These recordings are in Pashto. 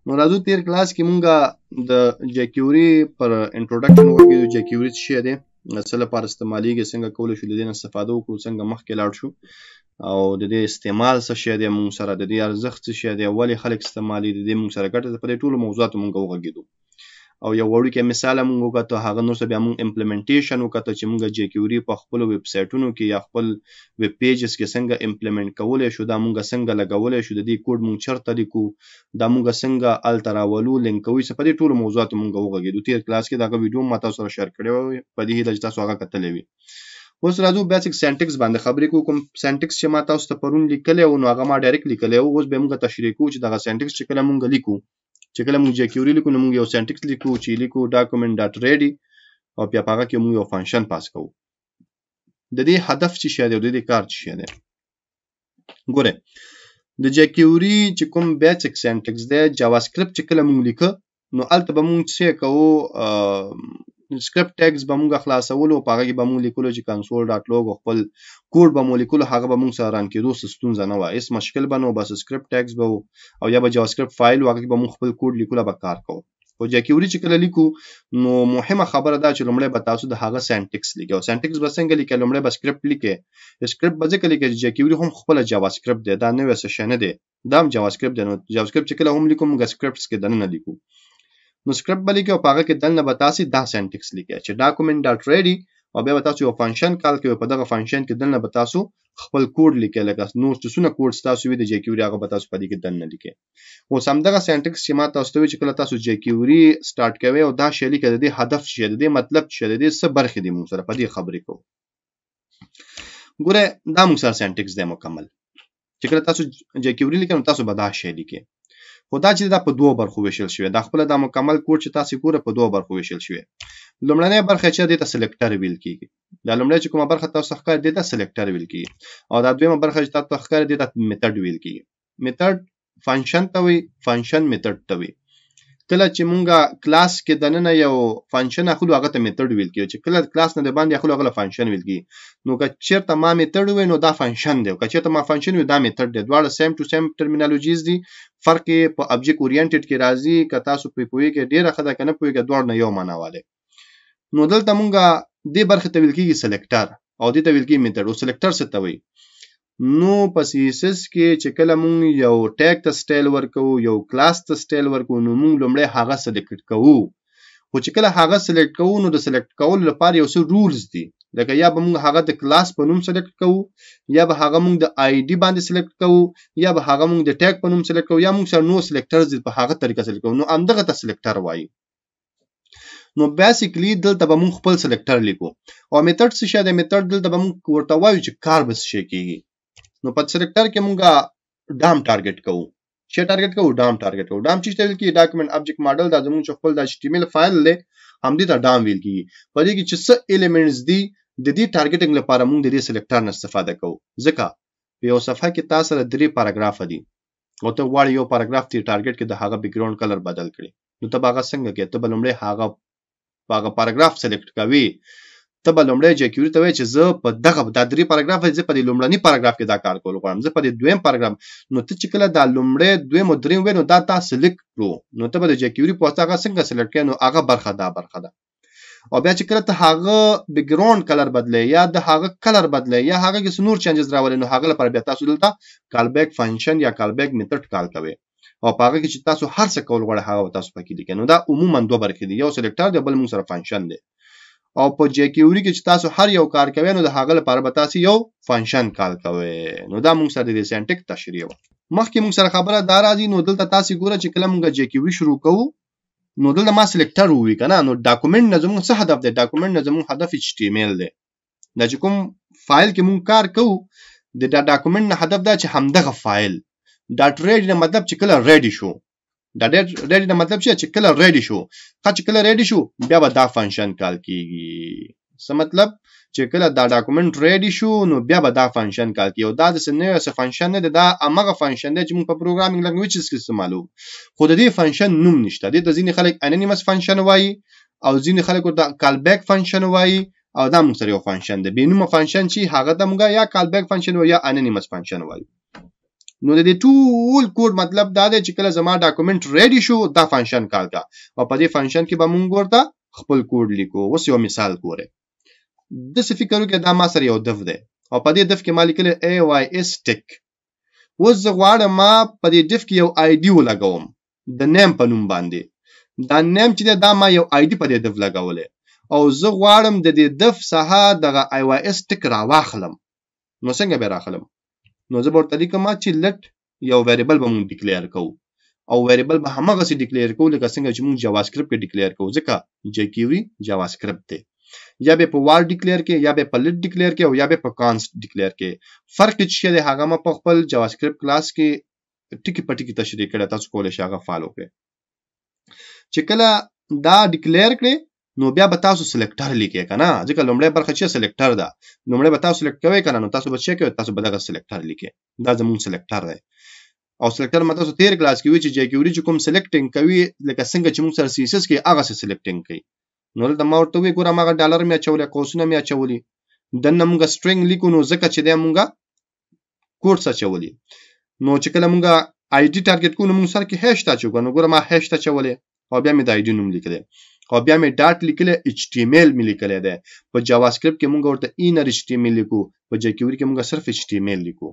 نو راځو تیر کلاس کې مونږه د جیکیوري پر انټروډکشن وکړو. جیکیوري څه شی دی، څه لپاره استعمالیږي، څنګه کولی شو د دې نه استفاده وکړو، څنګه مخکې لاړ شو، او د دې استعمال څه شی دی، مونږ سره د دې ارزښت څه شی دی، ولې خلک استعمالي، د دې مونږ سره ګټه ده. په دې ټولو موضوعاتو مونږ وغږیدو او یو وړوکی مثال مونږ وکړو. هغه نور څه بیا مونږ امپلیمنټیشن وکړو چې مونږ جیکیوري په خپل ویب سایټونو کې یا خپل ویب پیجز کې څنګه امپلیمنټ کولای شو، دا مونږ څنګه لګولای شو، د دې کوډ مونږ چرته لیکو، دا مونږ څنګه الته راولو، لینک کوي. په دې ټولو موضوعاتو مونږ وغږیدو. تیر کلاس کې دا ویډیو ما تاسو سره شیر کړی و، په دې هیله چې تاسو هغه کتلی وي. اوس راځو بیسیک سینټکس باندې خبرې کوو. کوم سینټکس چې ما تاسو ته پرون لیکلی و، نو هغه ما ډایرکټ لیکلی و. اوس به مونږ تشریح کوو چې دغه سینټکس چې کله مونږ لیکو، چې کله مونږ جیکیوري لیکو، نو مونږ یو سینټکس لیکو چې لیکو document dot ready، او بیا په هغه کې مونږ یو فنکشن پاس کوو. د دې هدف څه شی دی او د دې کار څه شی دی؟ ګوره، د جیکیوري چې کوم بیسیک سینټکس دی، جاوا سکرپټ چې کله مونږ لیکو، نو الته به مونږ څه کوو، سکرپټ ټیګز به مونږ خلاصولو، په هغه کې به مونږ لیکلو چې console.log او خپل کوډ به مو لیکلو، هغه به مونږ سره ران کېدو، څه ستونزه نه وه، هېڅ مشکل به نه و، بس سکرپټ ټیګز به و او یا به جاوا سکرپټ فایل و، هغه کې به مونږ خپل کوډ لیکلو، به کار کوو. خو جیکیوري چې کله لیکو، نو مهمه خبره ده چې لومړی به تاسو د هغه سینټکس لیکئ. او سینټکس به څنګه لیکئ؟ لومړی به سکرپټ لیکئ. سکرپټ به ځکه لیکئ چې جیکیوري هم خپله جاوا سکرپټ دی، دا نوی څه شی نه دی، دا هم جاوا سکرپټ دی. نو جاوا سکرپټ چې کله هم لیکو، موږ سکرپټس کې دننه لیکو، نو سکرپټ به لیکئ او په هغه کې دننه به تاسو دا سینټکس لیکئ چې document dot ready، او بیا به تاسو یو فنکشن کال کوئ. په دغه فنکشن کې دننه به تاسو خپل کوډ لیکئ، لکه نور څونه کوډ تاسو وي د جیکیوري، هغه به تاسو په دې کې دننه لیکئ. اوس همدغه سینټکس چې ما تاسو ته وی چې کله تاسو جیکیوري سٹارټ کوئ او دا شی لیکئ، د دې هدف څه دی، د دې مطلب څه دی، د دې څه برخې دي، موږ سره په دې خبرې کوو. ګوره، دا موږ سره سینټکس دی مکمل. چې کله تاسو جیکیوري لیکئ، نو تاسو به دا شی لیکئ. خو دا چې دا په دوه برخو ویشل شوی، دا خپل دا مکمل کوډ چې تاسو ګوره په دوه برخو ویشل شوی. لومړنۍ برخه چې دې ته سلیکټر ویل کیږي، دا لومړی چې کومه برخه تاسو ښکار دې ته سلیکټر ویل کیږي، او دا دویمه برخه چې تاسو ښکار دې ته میثډ ویل کیږي. میثډ فنکشن ته وي، فنکشن میثډ ته وي. کله چې مونږه کلاس کې دننه یو فنکشن اخلو، هغه ته میثډ ویل کیږي. چې کله کلاس نه د باندې اخلو، هغه فنکشن ویل کیږي. نو که چیرته ما میثډ وي، نو دا فنکشن دی، او که چیرته ما فنکشن وي، دا میثډ دی. دواړه سیم ټو سیم ټرمینالوجیز دي، فرق یې په ابجیکټ اورینټډ کې راځي. که تاسو په پوهیږئ ډیره ښه ده، که نه پوهیږئ، دواړه نه یو معنا والي. نو دلته مونږه دې برخه ته ویل کیږي سلیکټر، او دې ته ویل کیږي میثډ. او سلیکټر څه ته وایي؟ نو په سی اس اس کې چې کله مونږ یو ټیګ ته سټایل ورکو، یو کلاس ته سټایل ورکو، نو مونږ لومړی هغه سلیکټ کوو. خو چې کله هغه سلیکټ کوو، نو د سلیکټ کولو لپاره یو څه رولز دي، لکه یا به مونږ هغه د کلاس په نوم سلیکټ کوو، یا به هغه مونږ د آی ډي باندې سلیکټ کوو، یا به هغه مونږ د ټیګ په نوم سلیکټ کوو، یا مونږ سره نو سلیکټرز په هغه طریقه سلیکټ کوو. نو همدغه ته سلیکټر وایي. نو بیسیکلی دلته به مونږ خپل سلیکټر لیکو. او میثډ څه شی دی؟ میثډ دلته به مونږ ورته وایو چې کار به څه شی کیږي. نو په سلیکټر کې مونږه ډام ټارګټ کوو. چې ټارګټ کوو، ډام ټارګټ کوو. ډام چې ویل کیږي ډاکومنٹ ابجیکټ ماډل، دا زموږ خپل د HTML فایل دی، همدې ته ډام ویل کیږي. په دې کې چې څه ایلیمنټس دي، د دې ټارګټینګ لپاره مونږ د دې سلیکټر نه استفاده کوو. ځکه په یو صفحه کې تاسو سره 3 پاراګراف دي، او ته غواړې یو پاراګراف ته ټارګټ کې د هغه بیک ګراوند کلر بدل کړي. نو ته هغه څنګه کې؟ ته به لومړی هغه پاراګراف سلیکټ کوي. ته به لومړی جیکیوري ته وایي چې زه په دغه دا 3 پاراګراف زه په دې لومړني پاراګراف کې دا کار کول غواړم، زه په دې دویم پاراګراف. نو ته چې کله دا لومړی، دویم او دریم وایي، نو دا تا سلیکټ کړو. نو ته به د جیکیوري په واسطه هغه څنګه سلیکټ کړې؟ نو هغه برخه دا برخه ده. او بیا چې کله ته هغه بیک ګراوند کلر بدلې، یا د هغه کلر بدلې، یا هغه کې نور چینجز راولې، نو هغه لپاره بیا تاسو دلته کال بیک فنکشن یا کال بیک میثډ کال کوئ. او په هغه کې چې تاسو هر څه کول غواړئ، هغه تاسو پکې لیکئ. نو دا عموما دوه برخې دي، یو سلیکټر دی، بل موږ سره فنکشن دی. او په جیکیوري کې چې تاسو هر یو کار کوئ، نو د هغه لپاره به تاسو یو فنکشن کال کوئ. نو دا موږ سره د سینټکس تشریح و. مخکې موږ سره خبره دا راځي. نو دلته تاسو ګوره چې کله موږ جیکیوري شروع کوو، نو دلته ما سلیکټر ووي کنه. نو ډاکومنٹ نه زموږ څه هدف دی؟ ډاکومنٹ نه زموږ هدف HTML دی. دا چې کوم فایل کې موږ کار کوو، د ډاکومنٹ نه هدف دا چې همدغه فایل ډاټ ریډي نه مطلب چې کله ریډي شو، دا ریډي نه مطلب چې کله ریډي شو، چې کله ریډي شو، بیا به دا فنکشن کال کیږي. څه مطلب؟ چې کله دا ډاکومنٹ ریډي شو، نو بیا به دا فنکشن کال کیږي. او دا د نوې څه فنکشن نه دی، دا هغه فنکشن دی چې موږ په پروګرامینګ لنګویجز کې استعمالوو. خو د دې فنکشن نوم نشته. دې ته ځینې خلک انونیمس فنکشن وایي، او ځینې خلک ورته کال بیک فنکشن وایي، او دا موږ سره یو فنکشن دی. بې نومه فنکشن چې هغه ته موږ یا کال بیک فنکشن وایو یا انونیمس فنکشن وایو. نو د دې ټول کوډ مطلب دا دی چې کله زما ډاکومنت ریډي شو دا فنکشن کال کا او په دې فنکشن کې به مونږ ورته خپل کوډ لیکو. اوس یو مثال ګوره د څه فکر وکړه دا ما سره یو دف دی او په دې دف کې ما لیکل AYS ټیک. اوس زه غواړم ما په دې دف کې یو آی ډي ولګوم د نیم په نوم باندې. دا نیم چې دا ما یو آی ډي په دې دف لګولې او زه غواړم د دې دف څخه دغه AYS ټیک راواخلم. نو څنګه به راخلم؟ نو زه ورته لیکم چې لټ یو ویریبل به مونږ ډیکلیئر کوو او ویریبل به همغسې ډیکلیئر کوو لکه څنګه چې مونږ جاوا سکرپټ کې ډیکلیئر کوو ځکه jQuery جاوا سکرپټ دی. یا به په وار ډیکلیئر کې یا به په لټ ډیکلیئر کې او یا به په کانست ډیکلیئر کې. فرق چې دی هغه ما په خپل جاوا سکرپټ کلاس کې ټکی په ټکی تشریح کړی، تاسو کولی شئ هغه فالو کړئ. چې کله دا ډیکلیئر کړئ نو بیا به تاسو سلیکټر لیکئ کنه، ځکه لومړی برخه چې سلیکټر ده لومړی به تاسو سلیکټ کوئ کنه، نو تاسو به څه کوئ؟ تاسو به دغه سلیکټر لیکئ. دا زموږ سلیکټر دی او سلیکټر ما تاسو تیر کلاس کې وی چې jQuery چې کوم سلیکټینګ کوي لکه څنګه چې موږ سره CSS کې هغه سلیکټینګ کوي. نو دلته ما ورته وی ګوره ماغه ډالر مې اچولې قوسونه مې اچولې دنه موږ سټرینګ لیکو نو ځکه چې دا موږ کوډ اچولې. نو چې کله موږ ID ټارګټ کو نو موږ سره کې هاش تا چوکو نو ګوره ما هاش تا چولې او بیا مې د ID نوم لیکل او بیا مې ډاټ لیکل HTML مې لیکل دی. په جاوا سکرپټ کې موږ ورته انر HTML لیکو، په jQuery کې موږ صرف HTML لیکو.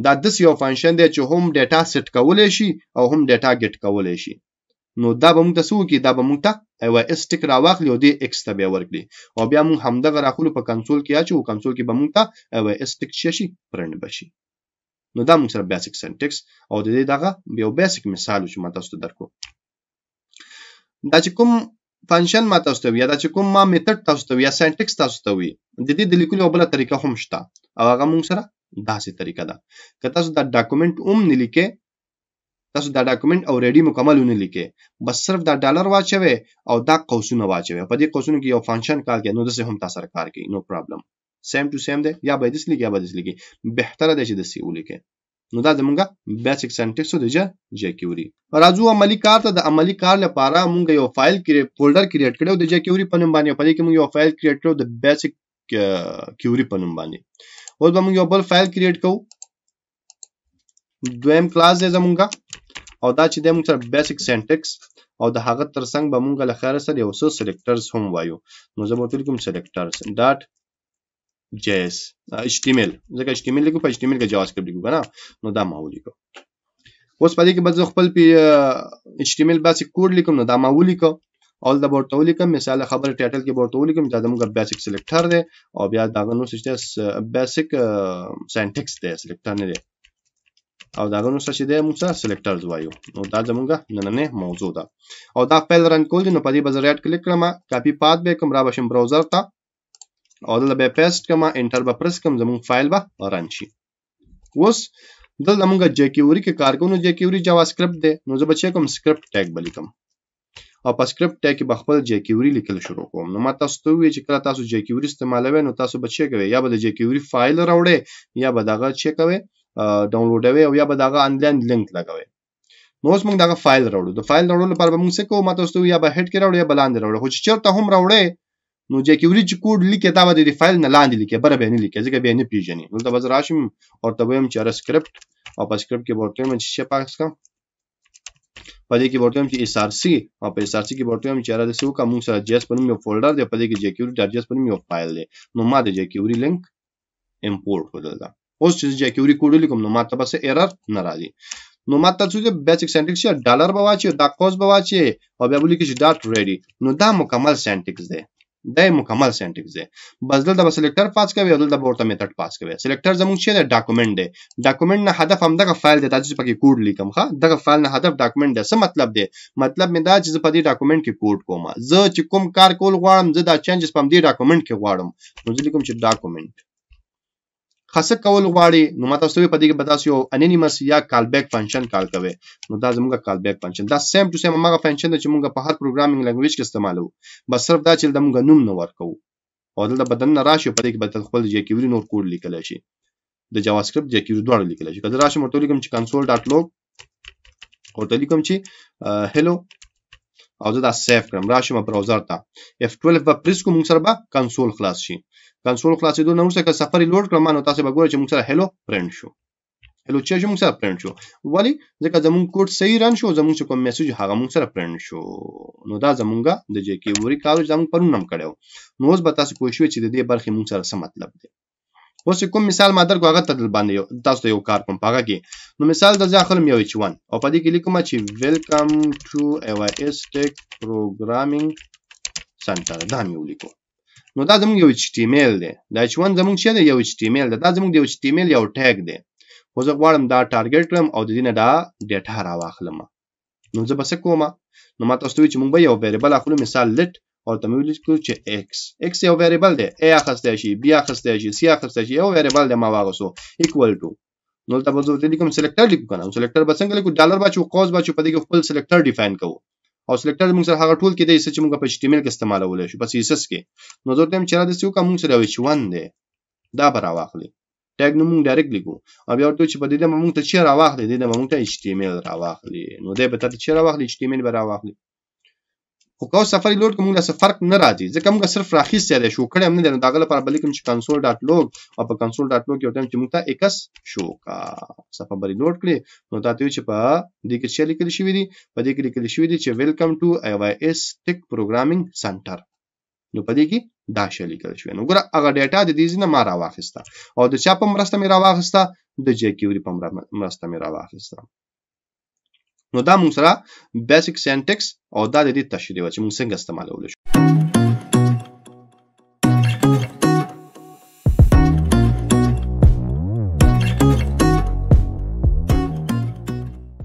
دا د یو فنکشن دی چې هم ډیټا سیټ کولای شي او هم ډیټا ګټ کولای شي. نو دا به موږ ته څه وکړي؟ دا به موږ ته AYS ټیک راواخلي او دې X ته بیا ورکړي او بیا موږ همدغه راخلو په کنسول کې اچو، کنسول کې به موږ ته AYS ټیک شي پرنټ بشي. نو دا موږ سره بیسیک سنټکس او د دې دغه یو بیسیک مثال چې ما تاسو ته درکو. دا چې کوم فنکشن ما تاسو ته وی دا چې کوم ما میثډ تاسو ته وی یا سنټکس تاسو ته وی د دې د لیکلو بل طریقه هم شته او هغه موږ سره داسې طریقه ده. که تاسو دا ډاکومنت نه لیکئ، تاسو دا ډاکومنت او ریډي مکمل نه لیکئ، بس صرف دا ډالر واچوي او دا قوسونه واچوي، په دې قوسونو کې یو فنکشن کار کوي نو دسه هم تاسو سره کار کوي، نو پرابلم. سیم ټو سیم دی، یا به دس لیکي یا به دس لیکي، بهتره دی چې دسې ولیکئ. نو دا زمونږه بیسیک سنټکس د jQuery. راځو عملی کار ته. د عملی کار لپاره مونږ یو فایل فولډر کریټ کړو د jQuery په نوم باندې، په دې کې مونږ یو فایل کریټ کړو د بیسیک Query په نوم باندې. اوس به مونږ یو بل فایل کریټ کوو، دویم کلاس دی زمونږه او دا چې د مونږ سره بیسیک سنټکس او د هغه ترڅنګ به مونږ له خیر سره یو څه سلیکټرز هم وایو. نو زه به ورته لیکم سلیکټرز ډاټ JS HTML، ځکه HTML لیکو په HTML کې JavaScript لیکو کنه، نو دا ما ولیکو. اوس په دې کې به زه خپل HTML بیسیک کوډ لیکم، نو دا ما ولیکو او دا ورته ولیکم مثال خبر ټایټل کې ورته ولیکم دا زموږ بیسیک سلیکټر دی او بیا دا نو څه بیسیک سنټکس دی، سلیکټر نه دی او دا نو څه دی موږ سره سلیکټرز وایو. نو دا زموږ نننې موضوع ده او دا فایل رن کول نو په دې به زه رائټ کلیک کړم، کاپی پات به کوم را بشم براوزر ته او دلته به پیسټ کما انټر به پرس کوم زموږ فایل به رن شي. اوس دلته موږ jQuery کې کار کوو، jQuery جاوا سکرپټ دی، نو زه به چې کوم سکرپټ ټیګ بلیکم او په سکرپټ ټیګ کې به خپل jQuery لیکل شروع کوم. نو ما تاسو ته وی چې کله تاسو jQuery استعمالوي نو تاسو به چې کوئ، یا به د jQuery فایل راوړئ یا به دغه چې کوئ ډاونلوډوي او یا به دغه انلاین لینک لګوي. نو اوس موږ دغه فایل راوړو، د فایل راوړلو لپاره به موږ څه کوو؟ ما تاسو ته یا به هډ کې راوړو یا بلاندې راوړو، خو چې چیرته هم راوړئ نو jQuery چې کوډ لیکي دا به د فایل نه لاندې لیکي، بره به نه لیکي ځکه به نه پیژني. نو دا به راشم او ته وایم چې سکرپټ او په سکرپټ کې ورته وایم چې څه پاس کا، په دې کې ورته وایم چې src او په src کې ورته وایم چې را د سو کا موږ سره JS په نوم یو فولډر دی، په دې کې jQuery.js په نوم یو فایل دی. نو ما د jQuery لینک امپورټ کړل. اوس چې jQuery کوډ لیکم نو ما ته بس ایرر نه راځي. نو ما ته څه بیسیک سنټکس یا ډالر به واچي دا قوس به واچي او بیا ولیکي چې ډاټ ریډي. نو دا مکمل سنټکس دی، دا مکمل سنټکس دی. بس دلته به سلیکټر پاس کوي او دلته به ورته میثډ پاس کوي. سلیکټر زموږ چې دی ډاکومنت دی، ډاکومنت نه هدف هم دغه فایل دی چې پکې کوډ لیکم. ښه دغه فایل نه هدف ډاکومنت دی. څه مطلب دی؟ مطلب مې دا چې زه په دې ډاکومنت کې کوډ کوم، زه چې کوم کار کول غواړم زه دا چینجز په دې ډاکومنت کې غواړم، نو زه لیکم چې ډاکومنت خاصه کول غواړي. نو ما تاسو په دې کې بداسي یو انونیمس یا کال بیک فنکشن کال کوي. نو دا زموږ کال بیک فنکشن دا سیم ټو سیم هغه فنکشن چې موږ په هر پروګرامینګ لنګویج کې استعمالو، بس صرف دا چې موږ نوم نه ورکو او دلته بدن نه راشي په دې کې به خپل jQuery نور کوډ لیکل شي، د جاوا سکرپټ jQuery دواړه لیکل شي. کله راشي مرته لیکم چې console.log ورته لیکم چې hello او زه دا سیف کړم، راشم براوزر ته F12 به پریس کوم موږ سره به کنسول خلاص شي. کنسول خلاصېدو نه وروسته که سفر لوډ کړم نو تاسو به ګورئ چې موږ سره hello پرنټ شو. هلو چې موږ سره پرنټ شو ولی ځکه زموږ کوډ صحیح رن شو زموږ کوم میسج هغه موږ سره پرنټ شو نو دا زموږه د جکیوري کار زموږ پرون هم کړو نو اوس به تاسو پوه شئ چې د دې برخې موږ سره څه مطلب دی اوس کوم مثال ما درکو هغه ته باندې تاسو یو کار کوم پاګه کې نو مثال د ځاخلم یو H1 او په دې کې لیکم چې ویلکم ټو AYS Tech Programming Center دا مې ولیکو نو دا زموږ یو HTML دی دا H1 زموږ څه دی یو HTML دا زموږ د HTML یو ټیګ دی خو زه غواړم دا ټارګټ کړم او د دې نه دا ډیټا راواخلم نو زه به څه کوم نو ما تاسو ته چې موږ به یو ویریبل اخلو مثال لټ او ته مې ولیکو چې x یو ویریبل دی a اخسته شي b اخسته شي c اخسته شي یو ویریبل دی ما واغسو ایکوال ټو نو ته به زه لیکم سلیکټر لیکو کنه سلیکټر به څنګه لیکو ډالر بچو قوس بچو په دې کې خپل سلیکټر ډیفاین کوو او سلیکټر موږ سره هغه ټول کې دی چې موږ په HTML کې استعمالولای شو په CSS کې نو زه ته چې را دي څو کوم سره H1 دی دا به راواخلي ټیګ نو موږ ډایرکټ لیکو او بیا ورته چې په دې د موږ ته چې راواخلي دې د موږ ته HTML راواخلي نو دې به ته چې راواخلي HTML به راواخلي خو کو سفری لوډ کوم له فرق نه راځي ځکه موږ صرف راخیسته ده شو کړم نه دا غل پر بل کوم چې console.log او په console.log یو ټایم چې موږ ته x شو کا سفری لوډ کړی نو تاسو چې په دې کې چې لیکل شوی دی په دې کې لیکل شوی دی چې ویلکم ټو AYS Tech Programming Center نو په دې کې دا شی لیکل شوی نو ګوره هغه ډیټا د دې نه ما راواخسته او د چا په مرسته مې راواخسته د jQuery په مرسته مې راواخسته نو دا موږ سره بیسیک سینټکس او دا د دې تشریح چې موږ څنګه استعمالول شو